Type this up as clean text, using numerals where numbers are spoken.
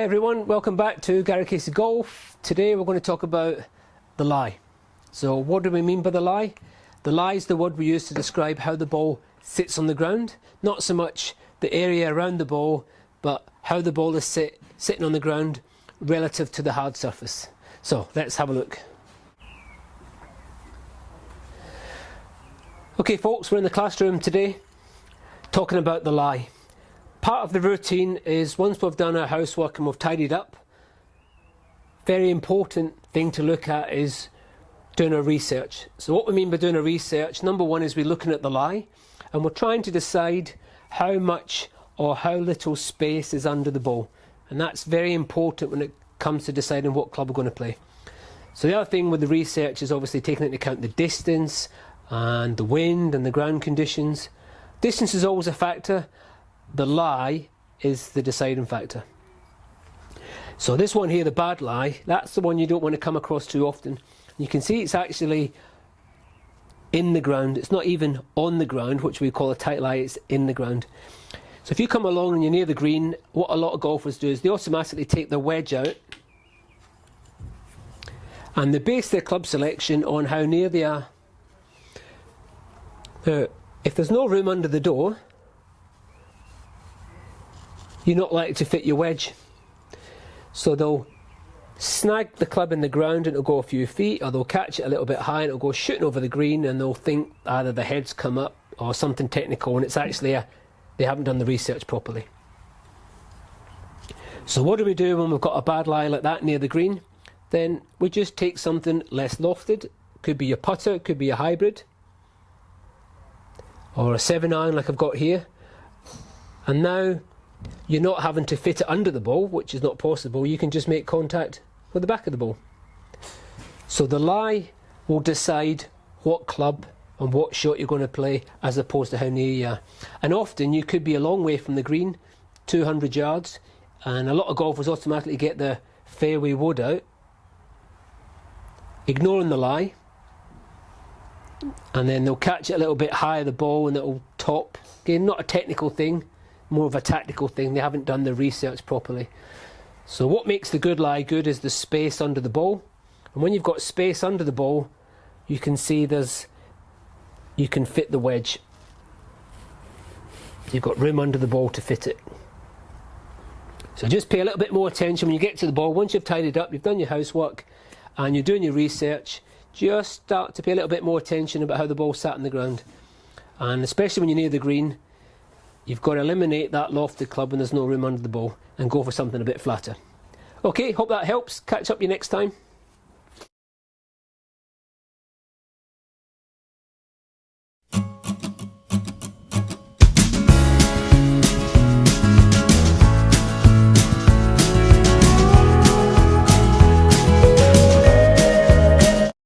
everyone, welcome back to Gary Casey Golf. Today we're going to talk about the lie. So what do we mean by the lie? The lie is the word we use to describe how the ball sits on the ground. Not so much the area around the ball, but how the ball is sitting on the ground relative to the hard surface. So let's have a look. Okay folks, we're in the classroom today talking about the lie. Part of the routine is once we've done our housework and we've tidied up, very important thing to look at is doing our research. So what we mean by doing our research, number one is we're looking at the lie and we're trying to decide how much or how little space is under the ball. And that's very important when it comes to deciding what club we're going to play. So the other thing with the research is obviously taking into account the distance and the wind and the ground conditions. Distance is always a factor. The lie is the deciding factor. So this one here, the bad lie, that's the one you don't want to come across too often. You can see it's actually in the ground. It's not even on the ground, which we call a tight lie. It's in the ground. So if you come along and you're near the green, what a lot of golfers do is they automatically take their wedge out and they base their club selection on how near they are. Now, if there's no room under the door, you're not likely to fit your wedge. So they'll snag the club in the ground and it'll go a few feet, or they'll catch it a little bit high and it'll go shooting over the green, and they'll think either the head's come up or something technical, and it's actually they haven't done the research properly. So what do we do when we've got a bad lie like that near the green? Then we just take something less lofted. Could be your putter, could be a hybrid, or a 7-iron like I've got here. And now you're not having to fit it under the ball, which is not possible. You can just make contact with the back of the ball. So the lie will decide what club and what shot you're going to play as opposed to how near you are. And often you could be a long way from the green, 200 yards, and a lot of golfers automatically get the fairway wood out, ignoring the lie, and then they'll catch it a little bit higher the ball and it'll top. Again, not a technical thing, more of a tactical thing. They haven't done the research properly. So what makes the good lie good is the space under the ball. And when you've got space under the ball, you can see you can fit the wedge. You've got room under the ball to fit it. So just pay a little bit more attention when you get to the ball. Once you've tidied up, you've done your housework and you're doing your research, just start to pay a little bit more attention about how the ball sat on the ground. And especially when you're near the green, you've got to eliminate that lofted club when there's no room under the ball and go for something a bit flatter. Okay, hope that helps. Catch up with you next time.